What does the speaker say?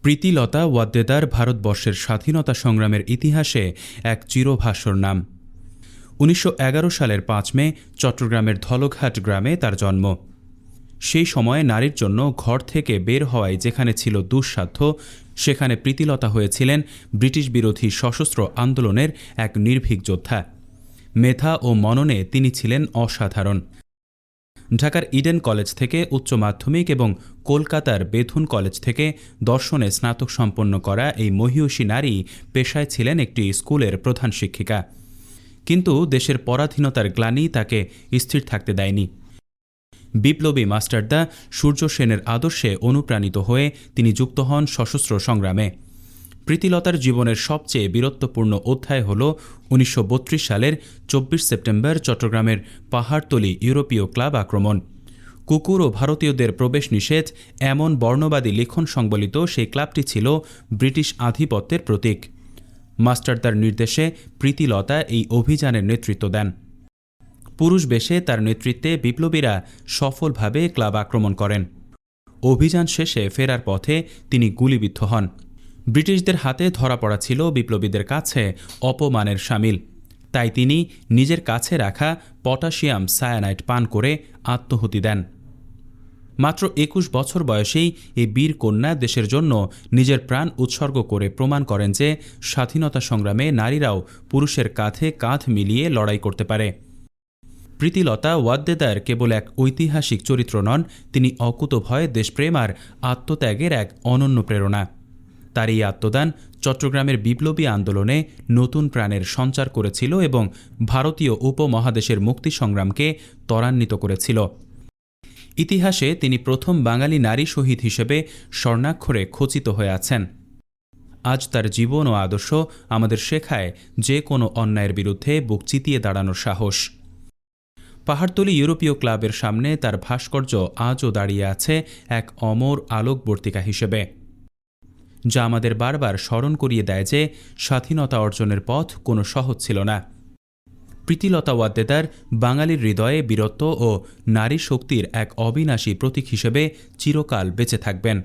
প্রীতিলতা ওয়াদ্দেদার ভারতবর্ষের স্বাধীনতা সংগ্রামের ইতিহাসে এক চিরভাস্বর নাম। ১৯১১ সালের ৫ মে চট্টগ্রামের ধলঘাট গ্রামে তার জন্ম। সেই সময়ে নারীর জন্য ঘর থেকে বের হওয়াই যেখানে ছিল দুঃসাধ্য, সেখানে প্রীতিলতা হয়েছিলেন ব্রিটিশ বিরোধী সশস্ত্র আন্দোলনের এক নির্ভীক যোদ্ধা। মেধা ও মননে তিনি ছিলেন অসাধারণ। ঢাকার ইডেন কলেজ থেকে উচ্চ মাধ্যমিক এবং কলকাতার বেথুন কলেজ থেকে দর্শনে স্নাতক সম্পন্ন করা এই মহীয়সী নারী পেশায় ছিলেন একটি স্কুলের প্রধান শিক্ষিকা। কিন্তু দেশের পরাধীনতার গ্লানি তাকে স্থির থাকতে দেয়নি। বিপ্লবী মাস্টারদা সূর্য সেনের আদর্শে অনুপ্রাণিত হয়ে তিনি যুক্ত হন সশস্ত্র সংগ্রামে। প্রীতিলতার জীবনের সবচেয়ে বীরত্বপূর্ণ অধ্যায় হল ১৯৩২ সালের ২৪ সেপ্টেম্বর চট্টগ্রামের পাহাড়তলী ইউরোপীয় ক্লাব আক্রমণ। কুকুর ও ভারতীয়দের প্রবেশ নিষেধ এমন বর্ণবাদী লিখন সংবলিত সেই ক্লাবটি ছিল ব্রিটিশ আধিপত্যের প্রতীক। মাস্টারদার নির্দেশে প্রীতিলতা এই অভিযানের নেতৃত্ব দেন। পুরুষ বেশে তার নেতৃত্বে বিপ্লবীরা সফলভাবে ক্লাব আক্রমণ করেন। অভিযান শেষে ফেরার পথে তিনি গুলিবিদ্ধ হন। ব্রিটিশদের হাতে ধরা পড়া ছিল বিপ্লবীদের কাছে অপমানের শামিল। তাই তিনি নিজের কাছে রাখা পটাশিয়াম সায়ানাইড পান করে আত্মহুতি দেন। মাত্র ২১ বছর বয়সেই এই বীর কন্যা দেশের জন্য নিজের প্রাণ উৎসর্গ করে প্রমাণ করেন যে স্বাধীনতা সংগ্রামে নারীরাও পুরুষের কাঁধে কাঁধ মিলিয়ে লড়াই করতে পারে। প্রীতিলতা ওয়াদ্দেদার কেবল এক ঐতিহাসিক চরিত্র নন, তিনি অকুতোভয় দেশপ্রেম আর আত্মত্যাগের এক অনন্য প্রেরণা। তার এই আত্মদান চট্টগ্রামের বিপ্লবী আন্দোলনে নতুন প্রাণের সঞ্চার করেছিল এবং ভারতীয় উপমহাদেশের মুক্তি সংগ্রামকে ত্বরান্বিত করেছিল। ইতিহাসে তিনি প্রথম বাঙালি নারী শহীদ হিসেবে স্বর্ণাক্ষরে খচিত হয়ে আছেন। আজ তার জীবন ও আদর্শ আমাদের শেখায় যে কোনো অন্যায়ের বিরুদ্ধে বুক চিতিয়ে দাঁড়ানোর সাহস। পাহাড়তলী ইউরোপীয় ক্লাবের সামনে তার ভাস্কর্য আজও দাঁড়িয়ে আছে এক অমর আলোকবর্তিকা হিসেবে, যা আমাদের বারবার স্মরণ করিয়ে দেয় যে স্বাধীনতা অর্জনের পথ কোনো সহজ ছিল না। প্রীতিলতা ওয়াদ্দেদার বাঙালির হৃদয়ে বীরত্ব ও নারী শক্তির এক অবিনাশী প্রতীক হিসেবে চিরকাল বেঁচে থাকবেন।